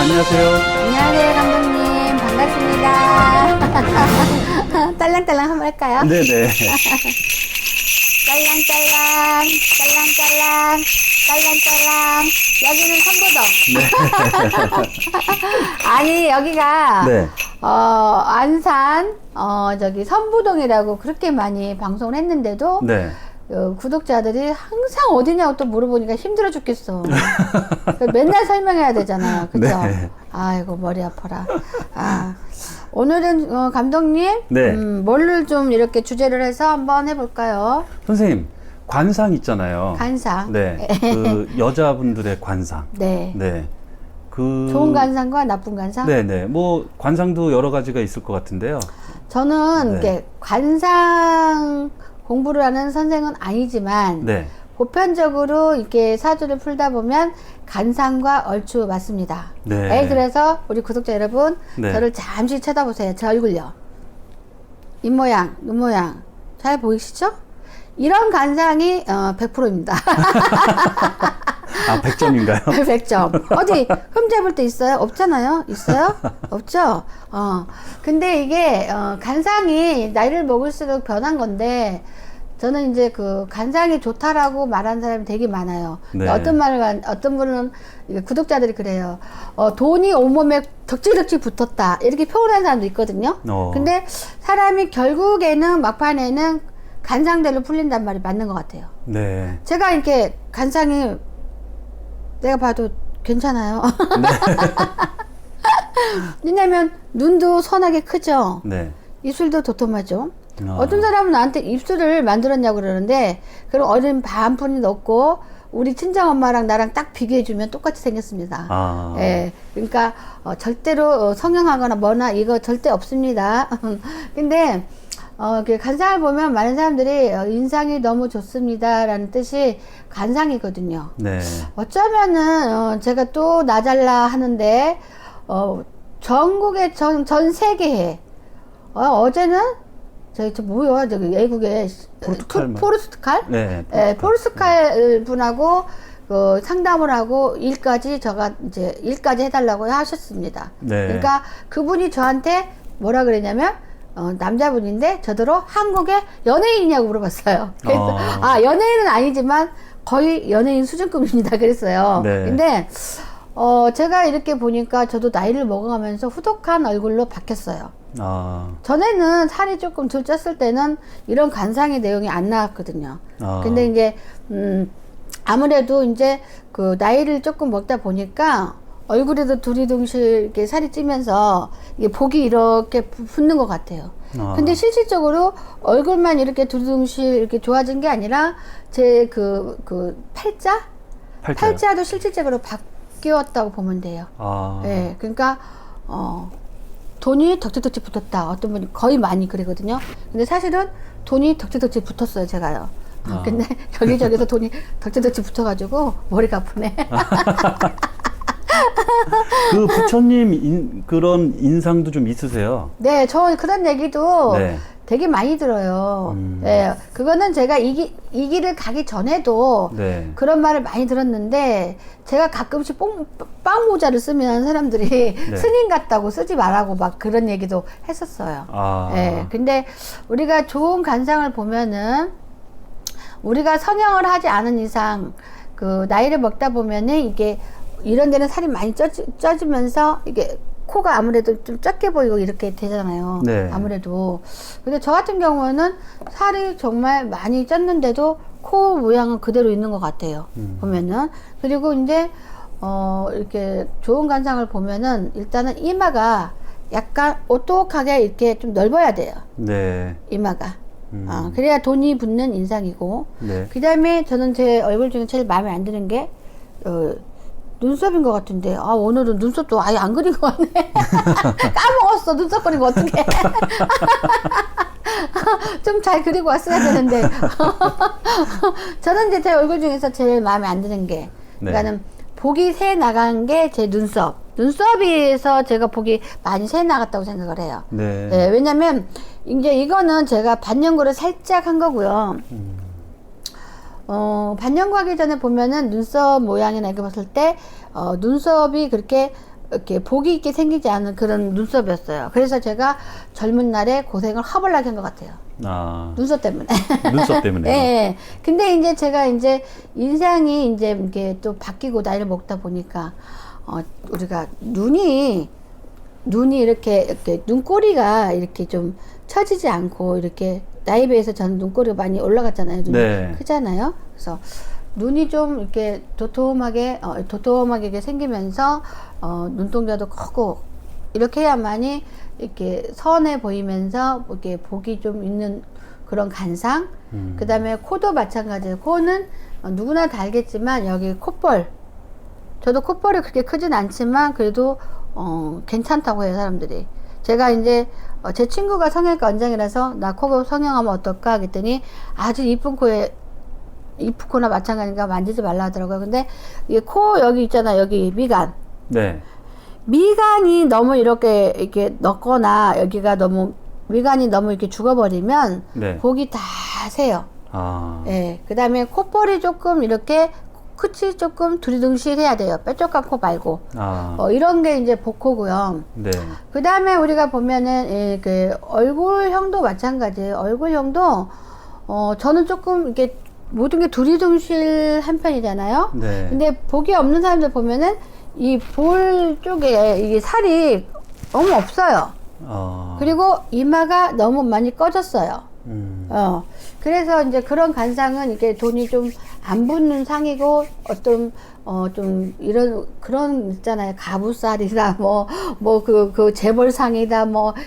안녕하세요. 안녕하세요, 감독님. 반갑습니다. 딸랑딸랑 한번 할까요? 네네. 딸랑딸랑, 딸랑딸랑, 딸랑딸랑. 여기는 선부동. 네. 아니, 여기가, 네. 안산, 선부동이라고 그렇게 많이 방송을 했는데도, 네. 구독자들이 항상 어디냐고 또 물어보니까 힘들어 죽겠어. 맨날 설명해야 되잖아요. 그죠? 네. 아이고, 머리 아파라. 오늘은, 감독님, 네. 뭐를 좀 이렇게 주제를 해서 한번 해볼까요? 선생님, 관상 있잖아요. 관상. 네. 그 여자분들의 관상. 네. 네. 좋은 관상과 나쁜 관상? 네네. 뭐, 관상도 여러 가지가 있을 것 같은데요. 저는, 네. 이게 관상 공부를 하는 선생은 아니지만, 네. 보편적으로 이렇게 사주를 풀다 보면 간상과 얼추 맞습니다. 네. 그래서 우리 구독자 여러분, 네. 저를 잠시 쳐다보세요. 제 얼굴요. 입모양, 눈모양. 잘 보이시죠? 이런 간상이 100%입니다. 아, 100점인가요? 100점. 어디 흠잡을 때 있어요? 없잖아요? 있어요? 없죠? 근데 이게 간상이 나이를 먹을수록 변한 건데, 저는 이제 그 간상이 좋다라고 말하는 사람이 되게 많아요. 네. 어떤 분은 구독자들이 그래요. 돈이 온몸에 덕지덕지 붙었다. 이렇게 표현하는 사람도 있거든요. 근데 사람이 결국에는 막판에는 간상대로 풀린단 말이 맞는 것 같아요. 네. 제가 이렇게 간상이 내가 봐도 괜찮아요. 네. 왜냐면 눈도 선하게 크죠. 네. 입술도 도톰하죠. 어떤 사람은 나한테 입술을 만들었냐고 그러는데, 그럼 어린 반푼이 넣고 우리 친정엄마랑 나랑 딱 비교해주면 똑같이 생겼습니다. 예, 그러니까 절대로 성형하거나 뭐나 이거 절대 없습니다. 근데 간상을 보면 많은 사람들이 인상이 너무 좋습니다 라는 뜻이 간상이거든요. 네. 어쩌면은 제가 또 나잘라 하는데 전국의 전 세계에 어제는 저기 뭐야 저기 외국의 포르투갈? 네. 포르투갈 분하고 상담을 하고 일까지 해달라고 하셨습니다. 네. 그러니까 그분이 저한테 뭐라 그랬냐면 남자분인데 저더러 한국의 연예인이냐고 물어봤어요. 그래서 연예인은 아니지만 거의 연예인 수준급입니다. 그랬어요. 네. 근데 제가 이렇게 보니까 저도 나이를 먹어가면서 후덕한 얼굴로 바뀌었어요. 전에는 살이 조금 덜 쪘을 때는 이런 간상의 내용이 안 나왔거든요. 근데 이제 아무래도 이제 그 나이를 조금 먹다 보니까 얼굴에도 두리둥실 이렇게 살이 찌면서 이게 복이 이렇게 붙는 것 같아요. 근데 실질적으로 얼굴만 이렇게 두리둥실 이렇게 좋아진 게 아니라 제 팔자도 실질적으로 바뀌었다고 보면 돼요. 네, 그러니까 돈이 덕지덕지 붙었다. 어떤 분이 거의 많이 그러거든요. 근데 사실은 돈이 덕지덕지 붙었어요, 제가요. 근데 여기저기서 돈이 덕지덕지 붙어가지고 머리가 아프네. 그 부처님 그런 인상도 좀 있으세요? 네, 저 그런 얘기도 네. 되게 많이 들어요. 네, 그거는 제가 이 길을 가기 전에도 네. 그런 말을 많이 들었는데, 제가 가끔씩 빵 모자를 쓰면 사람들이 네. 스님 같다고 쓰지 말라고 막 그런 얘기도 했었어요. 네, 근데 우리가 좋은 간상을 보면은 우리가 성형을 하지 않은 이상 그 나이를 먹다 보면은 이게 이런 데는 살이 많이 쪄지면서 이게 코가 아무래도 좀 작게 보이고 이렇게 되잖아요. 네. 아무래도. 근데 저 같은 경우는 살이 정말 많이 쪘는데도 코 모양은 그대로 있는 것 같아요. 보면은. 그리고 이제 이렇게 좋은 간상을 보면은 일단은 이마가 약간 오똑하게 이렇게 좀 넓어야 돼요. 네. 이마가. 그래야 돈이 붙는 인상이고. 네. 그 다음에 저는 제 얼굴 중에 제일 마음에 안 드는 게 눈썹인 것 같은데, 오늘은 눈썹도 아예 안 그린 것 같네. 까먹었어. 눈썹 그린 거 어떡해. 좀 잘 그리고 왔어야 되는데. 저는 이제 제 얼굴 중에서 제일 마음에 안 드는 게, 그러니까는 복이 새 나간 게 제 눈썹. 눈썹에서 제가 복이 많이 새 나갔다고 생각을 해요. 네. 네, 왜냐면, 이제 이거는 제가 반영구를 살짝 한 거고요. 반영구 하기 전에 보면은 눈썹 모양이나 이렇게 봤을 때, 눈썹이 그렇게 이렇게 복이 있게 생기지 않은 그런 눈썹이었어요. 그래서 제가 젊은 날에 고생을 허벌나게 한 것 같아요. 눈썹 때문에. 눈썹 때문에. 예. 근데 이제 제가 이제 인상이 이제 이렇게 또 바뀌고 나이를 먹다 보니까, 우리가 눈이 이렇게 눈꼬리가 이렇게 좀 처지지 않고 이렇게 나이에 비해서 저는 눈꼬리가 많이 올라갔잖아요. 눈이 네. 크잖아요. 그래서 눈이 좀 이렇게 도톰하게 이렇게 생기면서, 눈동자도 크고, 이렇게 해야만이 이렇게 선해 보이면서 이렇게 복이 좀 있는 그런 간상. 그 다음에 코도 마찬가지예요. 코는 누구나 다 알겠지만 여기 콧볼. 저도 콧볼이 그렇게 크진 않지만 그래도 괜찮다고 해요, 사람들이. 제가 이제 제 친구가 성형외과 원장이라서 나 코 성형하면 어떨까 그랬더니 아주 이쁜 코나 마찬가지니까 만지지 말라 하더라고요. 근데 이 코 여기 있잖아, 여기 미간. 네. 미간이 너무 이렇게 넣거나 여기가 너무 미간이 너무 이렇게 죽어버리면 네. 복이 다 새요. 예. 그 다음에 콧볼이 조금 이렇게 끝이 조금 두리둥실해야 돼요. 뾰족한 코 말고. 이런 게 이제 복코고요. 네. 그 다음에 우리가 보면은 그 얼굴형도 마찬가지예요. 얼굴형도 저는 조금 이렇게 모든 게 두리둥실한 편이잖아요. 네. 근데 복이 없는 사람들 보면은 이 볼 쪽에 이게 살이 너무 없어요. 그리고 이마가 너무 많이 꺼졌어요. 그래서 이제 그런 간상은 이게 돈이 좀 안 붙는 상이고 좀 그런 있잖아요. 가부살이다 그 재벌상이다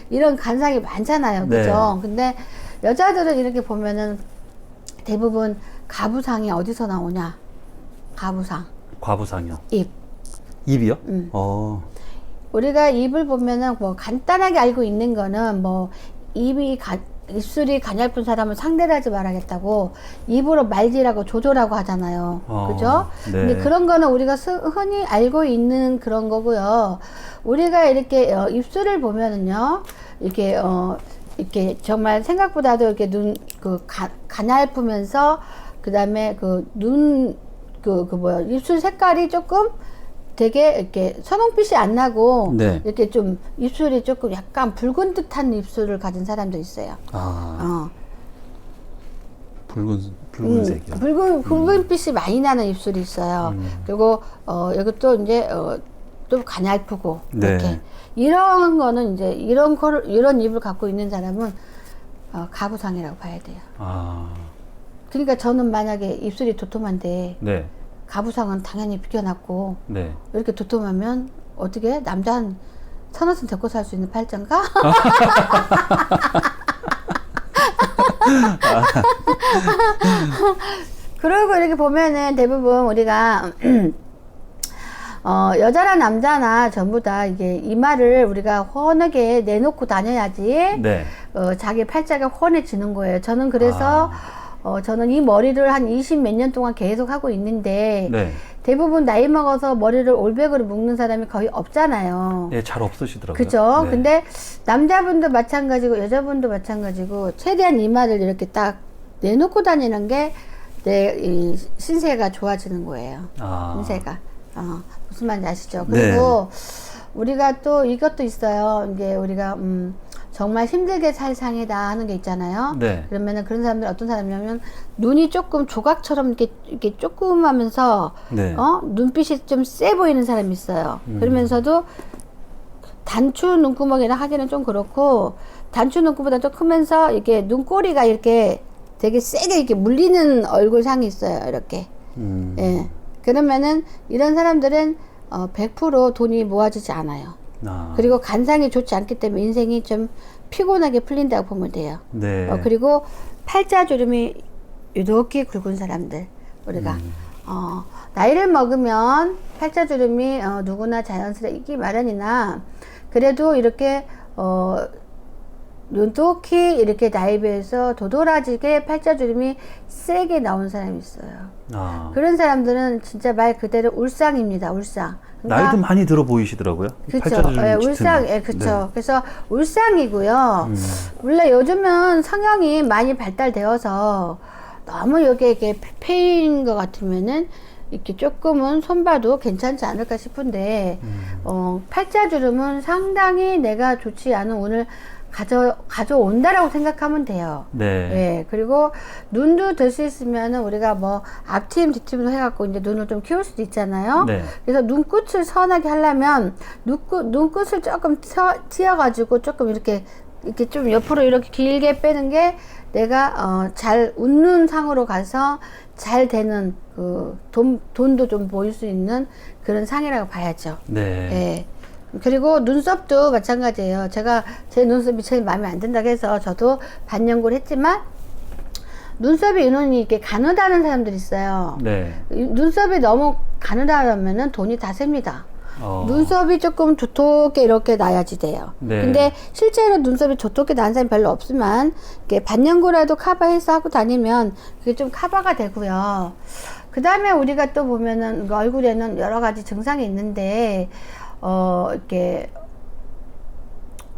이런 간상이 많잖아요. 그죠? 네. 근데 여자들은 이렇게 보면은 대부분 가부상이 어디서 나오냐? 과부상이요. 입이요? 우리가 입을 보면은 간단하게 알고 있는 거는 입술이 가냘픈 사람은 상대를 하지 말아야겠다고 입으로 말지라고 조조라고 하잖아요. 그죠? 네. 근데 그런 거는 우리가 흔히 알고 있는 그런 거고요. 우리가 이렇게 입술을 보면은요, 이렇게 정말 생각보다도 이렇게 가냘프면서 그 다음에 입술 색깔이 조금 되게 이렇게 선홍빛이 안 나고 네. 이렇게 좀 입술이 조금 약간 붉은 듯한 입술을 가진 사람도 있어요. 붉은색이요. 붉은빛이 많이 나는 입술이 있어요. 그리고 이것도 이제 좀 가냘프고 네. 이렇게 이런 거는 이제 이런 입을 갖고 있는 사람은 가부상이라고 봐야 돼요. 그러니까 저는 만약에 입술이 도톰한데 네. 가부상은 당연히 비켜놨고 네. 이렇게 도톰하면 어떻게 남자 한 서너선 데리고 살 수 있는 팔자인가? 그리고 이렇게 보면은 대부분 우리가 여자나 남자나 전부 다 이게 이마를 우리가 훤하게 내놓고 다녀야지 네. 자기 팔자가 훤해지는 거예요. 저는 그래서 저는 이 머리를 한 20 몇 년 동안 계속 하고 있는데 네. 대부분 나이 먹어서 머리를 올백으로 묶는 사람이 거의 없잖아요. 네, 잘 없으시더라고요. 그죠? 네. 근데 남자분도 마찬가지고 여자분도 마찬가지고 최대한 이마를 이렇게 딱 내놓고 다니는 게 내 신세가 좋아지는 거예요. 신세가. 무슨 말인지 아시죠? 그리고 우리가 또 이것도 있어요. 이게 우리가 정말 힘들게 살 상이다 하는 게 있잖아요. 네. 그러면은 그런 사람들 어떤 사람이냐면 눈이 조금 조각처럼 이렇게 조그마면서 네. 눈빛이 좀 세 보이는 사람이 있어요. 그러면서도 단추 눈구멍이라 하기는 좀 그렇고 단추 눈구보다 좀 크면서 이렇게 눈꼬리가 이렇게 되게 세게 이렇게 물리는 얼굴상이 있어요. 이렇게. 예. 그러면은 이런 사람들은 100% 돈이 모아지지 않아요. 그리고 간상이 좋지 않기 때문에 인생이 좀 피곤하게 풀린다고 보면 돼요. 네. 그리고 팔자주름이 유독히 굵은 사람들 우리가 나이를 먹으면 팔자주름이 누구나 자연스레 있기 마련이나 그래도 이렇게 유독히 이렇게 나이에 비해서 도드라지게 팔자주름이 세게 나온 사람이 있어요. 그런 사람들은 진짜 말 그대로 울상입니다. 울상. 그러니까 나이도 많이 들어 보이시더라고요. 그렇죠. 울상, 그렇죠. 네. 그래서 울상이고요. 원래 요즘은 성형이 많이 발달되어서 너무 여기에 이렇게 페인 것 같으면은 이렇게 조금은 손봐도 괜찮지 않을까 싶은데, 팔자주름은 상당히 내가 좋지 않은 운을 가져온다라고 생각하면 돼요. 네. 네. 그리고 눈도 될 수 있으면은 우리가 뭐 앞팀, 뒷팀도 해갖고 이제 눈을 좀 키울 수도 있잖아요. 네. 그래서 눈끝을 선하게 하려면 눈끝을 조금 튀어가지고 조금 이렇게 좀 옆으로 이렇게 길게 빼는 게 내가 잘 웃는 상으로 가서 잘 되는 그 돈도 좀 보일 수 있는 그런 상이라고 봐야죠. 네. 네. 그리고 눈썹도 마찬가지예요. 제가 제 눈썹이 제일 마음에 안 든다고 해서 저도 반연구를 했지만 눈썹이 눈이 이렇게 가느다는 사람들이 있어요. 네. 눈썹이 너무 가느다면은 돈이 다 셉니다. 눈썹이 조금 두텁게 이렇게 나야지 돼요. 네. 근데 실제로 눈썹이 두텁게 나는 사람이 별로 없지만 이렇게 반연고라도 커버해서 하고 다니면 그게 좀 커버가 되고요. 그 다음에 우리가 또 보면은 얼굴에는 여러 가지 증상이 있는데 이렇게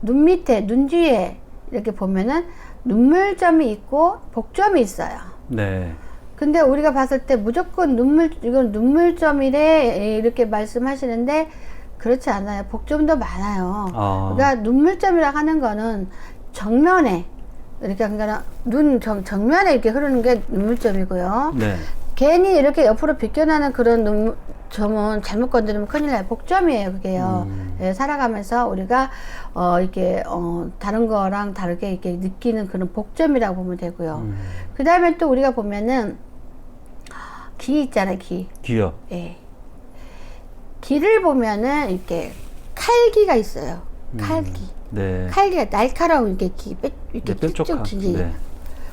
눈 밑에, 눈 뒤에 이렇게 보면은 눈물점이 있고 복점이 있어요. 네. 근데 우리가 봤을 때 무조건 이건 눈물점이래 이렇게 말씀하시는데 그렇지 않아요. 복점도 많아요. 그러니까 눈물점이라고 하는 거는 정면에 그러니까 눈 정면에 이렇게 흐르는 게 눈물점이고요. 네. 괜히 이렇게 옆으로 비껴나는 그런 눈점은 잘못 건드리면 큰일 나요. 복점이에요, 그게요. 예, 살아가면서 우리가 이렇게 다른 거랑 다르게 이렇게 느끼는 그런 복점이라고 보면 되고요. 그 다음에 또 우리가 보면은 귀 있잖아요, 귀. 귀요. 예. 귀를 보면은 이렇게 칼귀가 있어요. 칼귀. 네. 칼귀가 날카로운 이렇게 이렇게 뾰족한. 귀. 네.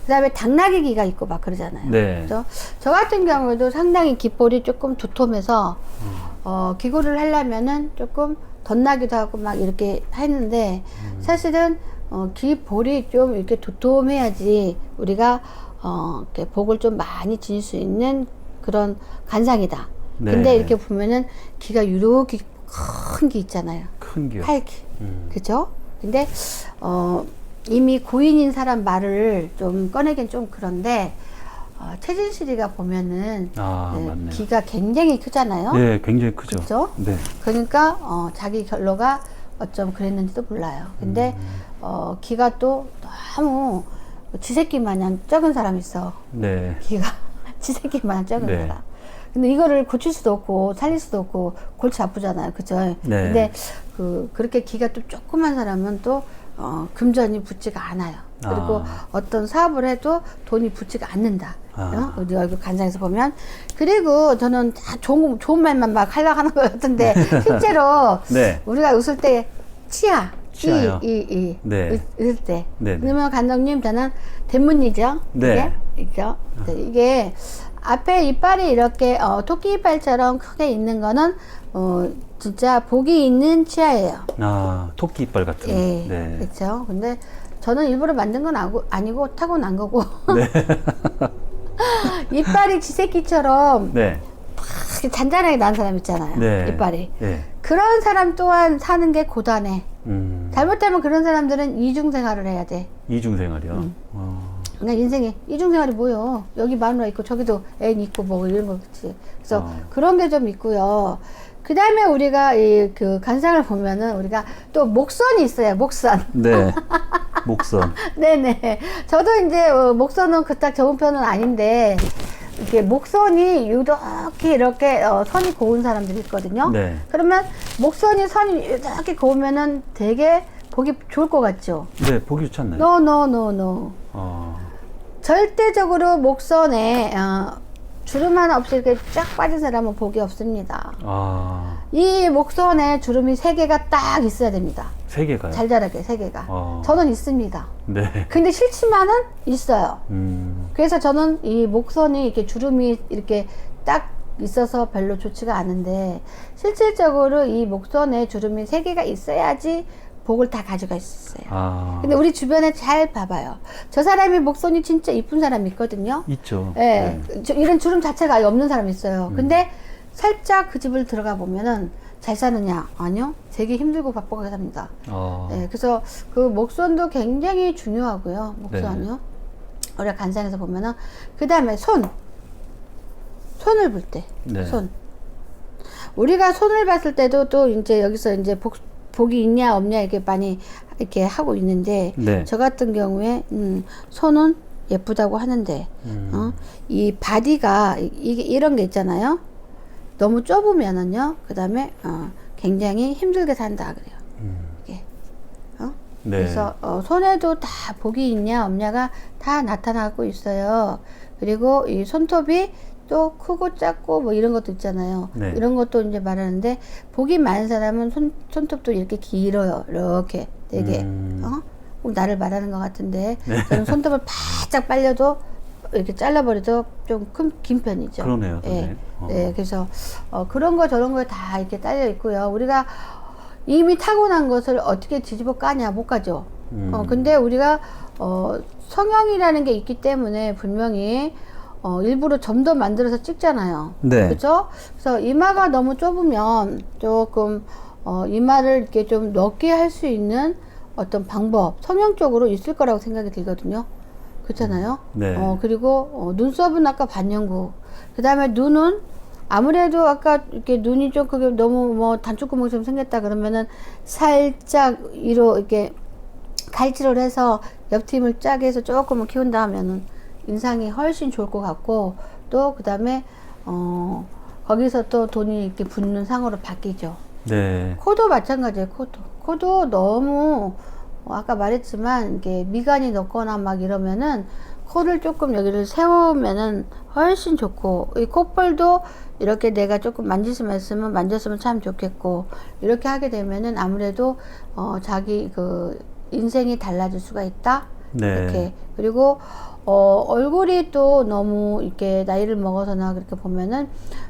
그 다음에 당나귀 귀가 있고 막 그러잖아요. 네. 그죠? 저 같은 경우에도 상당히 귓볼이 조금 두툼해서, 귀고를 하려면은 조금 덧나기도 하고 막 이렇게 했는데, 사실은, 귓볼이 좀 이렇게 두툼해야지 우리가, 이렇게 복을 좀 많이 지닐 수 있는 그런 간상이다. 네. 근데 이렇게 보면은 귀가 이렇게 큰 귀 있잖아요. 큰 귀요. 팔귀. 그죠? 근데, 이미 고인인 사람 말을 좀 꺼내긴 좀 그런데, 최진실이가 보면은, 맞네요. 귀가 굉장히 크잖아요. 네, 굉장히 크죠. 그죠? 네. 그러니까, 자기 결로가 어쩜 그랬는지도 몰라요. 근데, 귀가 또 너무 지새끼 마냥 적은 사람이 있어. 네. 귀가 지새끼 마냥 적은 네. 사람. 근데 이거를 고칠 수도 없고 살릴 수도 없고 골치 아프잖아요. 그죠? 네. 근데 그렇게 귀가 또 조그만 사람은 또 금전이 붙지가 않아요. 그리고 어떤 사업을 해도 돈이 붙지가 않는다. 우리 얼굴 간장에서 보면. 그리고 저는 다 좋은 말만 막 하려고 하는 것 같은데 실제로 네. 우리가 웃을 때 치아. 치아요? 네. 웃을 때. 네. 그러면 감독님 저는 대문이죠. 네. 이게 이게 앞에 이빨이 이렇게 토끼 이빨처럼 크게 있는 거는 진짜 복이 있는 치아예요. 토끼 이빨 같은. 예, 네. 그렇죠. 근데 저는 일부러 만든 건 아니고 타고난 거고. 네. 이빨이 지새끼처럼 네. 잔잔하게 난 사람 있잖아요. 네. 이빨이. 네. 그런 사람 또한 사는 게 고단해. 잘못하면 그런 사람들은 이중생활을 해야 돼. 이중생활이요? 그러니까 인생에 이중생활이 뭐요? 여기 마누라 있고 저기도 애 있고 뭐 이런 거겠지. 그래서 그런 게 좀 있고요. 그 다음에 우리가 그 간상을 보면은 우리가 또 목선이 있어요. 목선. 네. 목선. 네네. 저도 이제 목선은 그닥 좋은 편은 아닌데 이렇게 목선이 이렇게 선이 고운 사람들이 있거든요. 네. 그러면 목선이 선이 이렇게 고우면은 되게 보기 좋을 것 같죠? 네, 보기 좋지 않나요? No. 절대적으로 목선에 주름 하나 없이 이렇게 쫙 빠진 사람은 복이 없습니다. 이 목선에 주름이 3개가 딱 있어야 됩니다. 3개가요? 잘 자라게 3개가. 저는 있습니다. 네. 근데 싫지만은 있어요. 그래서 저는 이 목선이 이렇게 주름이 이렇게 딱 있어서 별로 좋지가 않은데 실질적으로 이 목선에 주름이 3개가 있어야지 복을 다 가져갈 수 있어요. 근데 우리 주변에 잘 봐봐요. 저 사람이 목선이 진짜 이쁜 사람이 있거든요. 있죠. 네. 이런 주름 자체가 아예 없는 사람이 있어요. 근데 살짝 그 집을 들어가 보면은 잘 사느냐? 아니요. 되게 힘들고 바쁘게 삽니다. 네, 그래서 그 목선도 굉장히 중요하고요. 목선이요. 우리가 간상에서 보면은 그 다음에 손을 볼 때, 네. 손. 우리가 손을 봤을 때도 또 이제 여기서 이제 복이 있냐 없냐 이렇게 많이 이렇게 하고 있는데, 네. 저 같은 경우에 손은 예쁘다고 하는데, 이 바디가 이게 이런 게 있잖아요. 너무 좁으면은요, 그 다음에 굉장히 힘들게 산다 그래요. 이게. 네. 그래서 손에도 다 복이 있냐 없냐가 다 나타나고 있어요. 그리고 이 손톱이 또 크고 작고 뭐 이런 것도 있잖아요. 네. 이런 것도 이제 말하는데, 복이 많은 사람은 손톱도 이렇게 길어요. 이렇게 되게. 꼭 나를 말하는 것 같은데, 네. 저는 손톱을 바짝 빨려도 이렇게 잘라버려도 좀 긴 편이죠. 그러네요. 네. 네. 그래서 그런 거 저런 거에 다 이렇게 딸려 있고요. 우리가 이미 타고난 것을 어떻게 뒤집어 까냐, 못 까죠. 근데 우리가 성형이라는 게 있기 때문에 분명히 일부러 점도 만들어서 찍잖아요. 네. 그렇죠? 그래서 이마가 너무 좁으면 조금 이마를 이렇게 좀 넓게 할 수 있는 어떤 방법, 성형적으로 있을 거라고 생각이 들거든요. 그렇잖아요. 네. 그리고 눈썹은 아까 반영구. 그 다음에 눈은 아무래도 아까 이렇게 눈이 좀 그게 너무 뭐 단추구멍처럼 생겼다 그러면은 살짝 위로 이렇게 갈치를 해서 옆팀을 짜게 해서 조금은 키운다 하면은 인상이 훨씬 좋을 것 같고, 또 그 다음에 거기서 또 돈이 이렇게 붙는 상으로 바뀌죠. 네. 코도 마찬가지예요. 코도 너무 아까 말했지만 이게 미간이 높거나 막 이러면은 코를 조금 여기를 세우면은 훨씬 좋고, 이 콧볼도 이렇게 내가 조금 만졌으면 참 좋겠고, 이렇게 하게 되면은 아무래도 자기 그 인생이 달라질 수가 있다. 네. 이렇게. 그리고 얼굴이 또 너무 이렇게 나이를 먹어서나 그렇게 보면은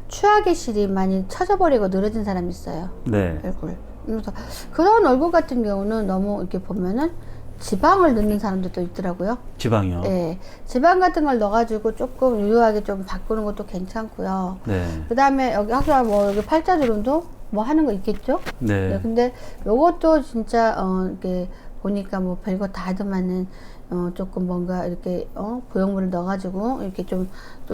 추하게 실이 많이 처져버리고 늘어진 사람이 있어요. 네. 얼굴. 그래서 그런 얼굴 같은 경우는 너무 이렇게 보면은 지방을 넣는 사람들도 있더라고요. 지방이요? 네. 지방 같은 걸 넣어가지고 조금 유효하게 좀 바꾸는 것도 괜찮고요. 네. 그 다음에 여기 아까 뭐 여기 팔자주름도 뭐 하는 거 있겠죠? 네. 네. 근데 요것도 진짜 이렇게 보니까 뭐 별거 다 하더만은 조금 뭔가 이렇게 보형물을 넣어가지고 이렇게 좀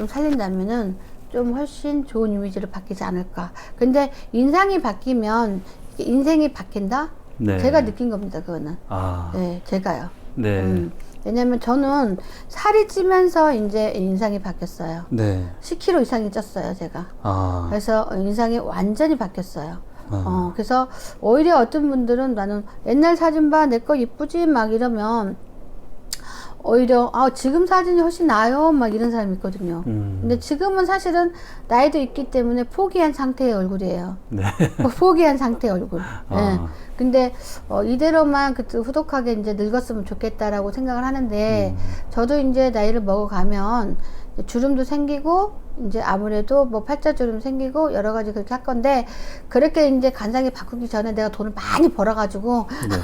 살린다면은 좀 훨씬 좋은 이미지로 바뀌지 않을까. 근데 인상이 바뀌면 인생이 바뀐다? 네. 제가 느낀 겁니다, 그거는. 아. 네, 제가요. 네. 왜냐면 저는 살이 찌면서 이제 인상이 바뀌었어요. 네. 10kg 이상이 쪘어요, 제가. 아. 그래서 인상이 완전히 바뀌었어요. 그래서 오히려 어떤 분들은 나는 옛날 사진 봐, 내 거 이쁘지? 막 이러면 오히려 지금 사진이 훨씬 나아요 막 이런 사람이 있거든요. 근데 지금은 사실은 나이도 있기 때문에 포기한 상태의 얼굴이에요. 네. 포기한 상태의 얼굴. 네. 근데 이대로만 후덕하게 이제 늙었으면 좋겠다라고 생각을 하는데, 저도 이제 나이를 먹어가면 주름도 생기고 이제 아무래도 뭐 팔자주름 생기고 여러 가지 그렇게 할 건데, 그렇게 이제 간상이 바꾸기 전에 내가 돈을 많이 벌어가지고 네.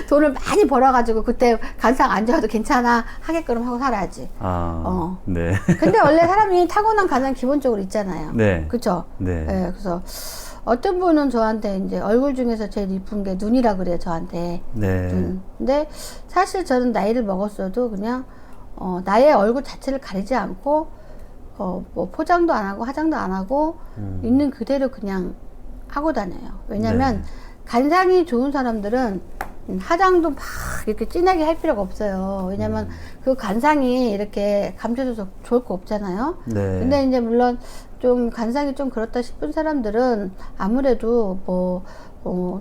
돈을 많이 벌어가지고 그때 간상 안 좋아도 괜찮아 하게끔 하고 살아야지. 네. 근데 원래 사람이 타고난 간상 기본적으로 있잖아요. 네. 그쵸? 네. 네. 그래서 어떤 분은 저한테 이제 얼굴 중에서 제일 이쁜 게 눈이라 그래요, 저한테. 네. 근데 사실 저는 나이를 먹었어도 그냥 나의 얼굴 자체를 가리지 않고 뭐 포장도 안 하고 화장도 안 하고 있는 그대로 그냥 하고 다녀요. 왜냐면 네. 간상이 좋은 사람들은 화장도 막 이렇게 진하게 할 필요가 없어요. 왜냐면 그 간상이 이렇게 감춰져서 좋을 거 없잖아요. 네. 근데 이제 물론 좀 간상이 좀 그렇다 싶은 사람들은 아무래도 뭐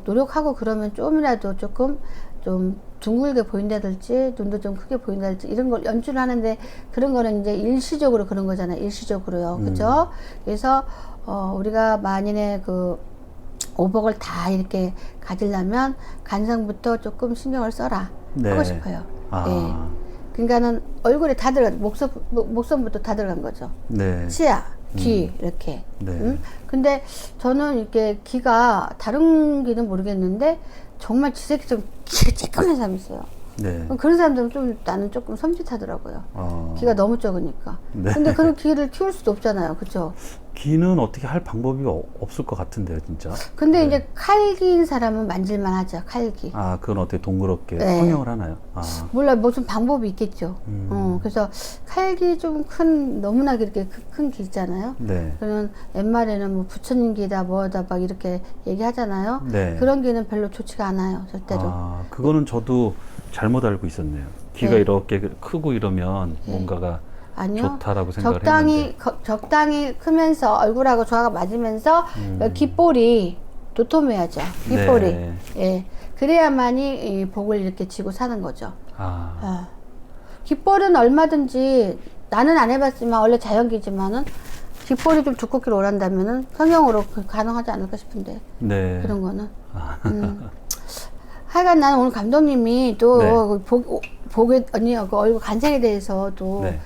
노력하고 그러면 좀이라도 조금 좀 둥글게 보인다든지 눈도 좀 크게 보인다든지 이런 걸 연출을 하는데, 그런 거는 이제 일시적으로 그런 거잖아요. 일시적으로요. 그죠? 그래서 우리가 만인의 그 오복을 다 이렇게 가지려면 간상부터 조금 신경을 써라 네. 하고 싶어요. 아. 네. 그러니까는 얼굴에 다 들어간, 목선부터 다 들어간 거죠. 네. 치아, 귀 이렇게. 네. 근데 저는 이렇게 귀가 다른 귀는 모르겠는데 정말 지새끼 좀 귀가 쬐끔한 사람이 있어요. 네. 그런 사람들은 좀 나는 조금 섬찟하더라고요. 기가 너무 적으니까. 네. 근데 그런 기를 키울 수도 없잖아요. 그렇죠? 기는 어떻게 할 방법이 없을 것 같은데요, 진짜. 근데 네. 이제 칼기인 사람은 만질만 하죠. 칼기. 아, 그건 어떻게 동그랗게 네. 성형을 하나요? 아. 몰라, 무슨 방법이 있겠죠. 그래서 칼기 좀 너무나 그렇게 큰 기 있잖아요. 네. 그러면 옛말에는 뭐 부처님 기다 뭐다 막 이렇게 얘기하잖아요. 네. 그런 기는 별로 좋지가 않아요, 절대로. 아, 그거는 저도 잘못 알고 있었네요. 귀가 네. 이렇게 크고 이러면 네. 뭔가가 아니요. 좋다라고 생각을 했는데. 적당히 크면서 얼굴하고 조화가 맞으면서 귓볼이 도톰해야죠. 귓볼이. 네. 예. 그래야만이 이 복을 이렇게 지고 사는 거죠. 아. 귓볼은 얼마든지 나는 안 해봤지만 원래 자연기지만은 귓볼이 좀 두껍게 오란다면은 성형으로 가능하지 않을까 싶은데. 네. 그런 거는. 하여간 나는 오늘 감독님이 또 네. 복에 언니 그 얼굴 간장에 대해서 또 네.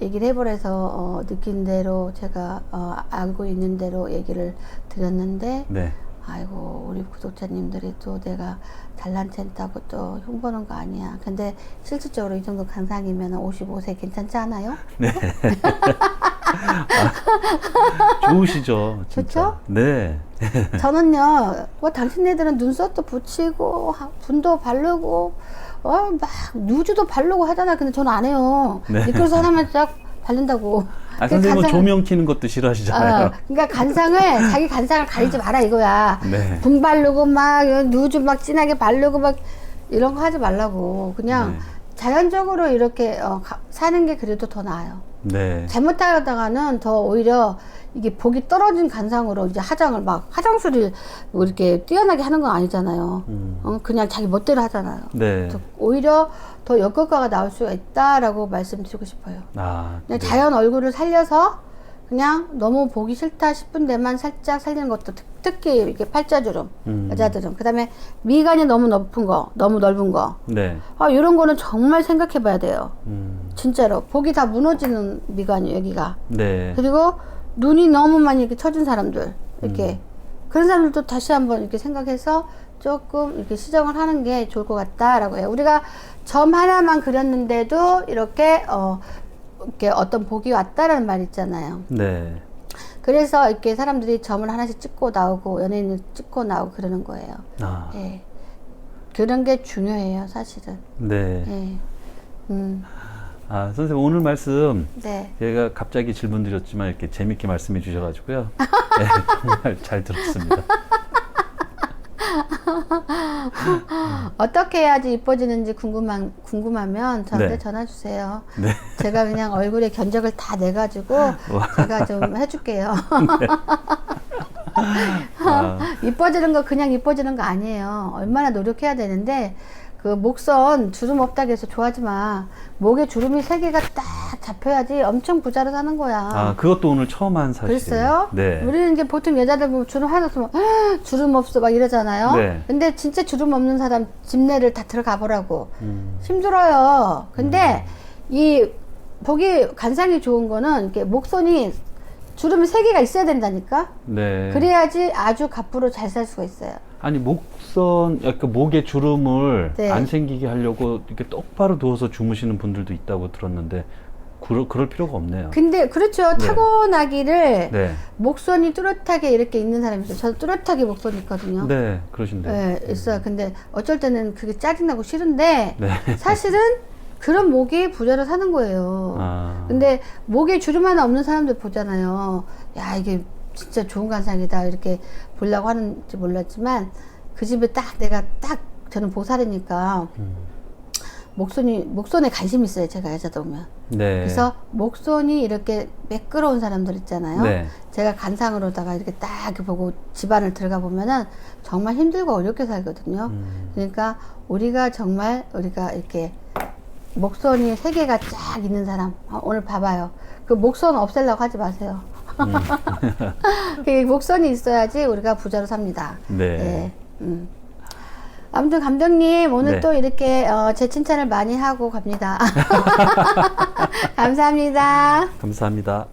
얘기를 해보래서 느낀 대로 제가 알고 있는 대로 얘기를 드렸는데 네. 아이고 우리 구독자님들이 또 내가 잘난 체 했다고 또 흉보는 거 아니야. 근데 실질적으로 이 정도 간상이면 55세 괜찮지 않아요? 네. 아, 좋으시죠, 진짜. 좋죠? 네. 저는요, 뭐 당신네들은 눈썹도 붙이고 분도 바르고 막 누즈도 바르고 하잖아. 근데 저는 안 해요. 네. 니클로스 하나만 쫙 바른다고. 아, 선생님은 조명 켜는 것도 싫어하시잖아요. 그러니까 자기 간상을 가리지 마라 이거야. 네. 분 바르고 막 누즈 막 진하게 바르고 막 이런 거 하지 말라고. 그냥 네. 자연적으로 이렇게 사는 게 그래도 더 나아요. 네. 잘못하다가는 더 오히려 이게 복이 떨어진 간상으로 이제 화장을 막 화장술을 뭐 이렇게 뛰어나게 하는 건 아니잖아요. 그냥 자기 멋대로 하잖아요. 네. 그래서 오히려 더 역효과가 나올 수가 있다라고 말씀드리고 싶어요. 아, 그냥 네. 자연 얼굴을 살려서 그냥 너무 보기 싫다 싶은 데만 살짝 살리는 것도 특히 이렇게 팔자주름 여자들은. 그다음에 미간이 너무 높은 거, 너무 넓은 거. 네. 이런 거는 정말 생각해 봐야 돼요. 음. 진짜로 복이 다 무너지는 미간이 여기가. 네. 그리고 눈이 너무 많이 이렇게 처진 사람들 이렇게 그런 사람들도 다시 한번 이렇게 생각해서 조금 이렇게 시정을 하는 게 좋을 것 같다라고 해요. 우리가 점 하나만 그렸는데도 이렇게 이렇게 어떤 복이 왔다라는 말 있잖아요. 네. 그래서 이렇게 사람들이 점을 하나씩 찍고 나오고 연예인을 찍고 나오고 그러는 거예요. 아. 예. 그런 게 중요해요, 사실은. 네. 예. 아, 선생님 오늘 말씀 네. 제가 갑자기 질문 드렸지만 이렇게 재밌게 말씀해 주셔가지고요. 네, 정말 잘 들었습니다. 어떻게 해야지 이뻐지는지 궁금하면 저한테 네. 전화 주세요. 네. 제가 그냥 얼굴에 견적을 다 내가지고 제가 좀 해줄게요. 이뻐지는 거 그냥 이뻐지는 거 아니에요. 얼마나 노력해야 되는데 그 목선 주름 없다고 해서 좋아하지 마. 목에 주름이 3개가 딱 잡혀야지 엄청 부자로 사는 거야. 아, 그것도 오늘 처음 한 사실이에요. 그랬어요? 네. 우리는 이제 보통 여자들 보면 주름 하나 없으면 주름 없어 막 이러잖아요. 네. 근데 진짜 주름 없는 사람 집내를 다 들어가 보라고. 힘들어요. 근데 이 복이 간상이 좋은 거는 이렇게 목선이 주름이 3개가 있어야 된다니까. 네. 그래야지 아주 갑부로 잘 살 수가 있어요. 아니 목선, 약간 목에 주름을 네. 안 생기게 하려고 이렇게 똑바로 누워서 주무시는 분들도 있다고 들었는데 그럴 필요가 없네요. 근데 그렇죠. 네. 타고나기를 네. 목선이 뚜렷하게 이렇게 있는 사람이 있어요. 저도 뚜렷하게 목선이 있거든요. 네, 그러신데요. 네, 있어요. 근데 어쩔 때는 그게 짜증나고 싫은데 네. 사실은 그런 목이 부자로 사는 거예요. 아. 근데 목에 주름 하나 없는 사람들 보잖아요. 야, 이게 진짜 좋은 간상이다 이렇게 보려고 하는지 몰랐지만 그 집에 내가 저는 보살이니까 목선에 관심이 있어요. 제가 여자들 오면. 네. 그래서 목선이 이렇게 매끄러운 사람들 있잖아요. 네. 제가 간상으로다가 이렇게 딱 이렇게 보고 집안을 들어가 보면은 정말 힘들고 어렵게 살거든요. 그러니까 우리가 이렇게 목선이 3개가 쫙 있는 사람 오늘 봐봐요. 그 목선 없애려고 하지 마세요. 그 목선이 있어야지 우리가 부자로 삽니다. 네. 네. 아무튼 감독님 오늘 네. 또 이렇게 제 칭찬을 많이 하고 갑니다. 감사합니다. 감사합니다.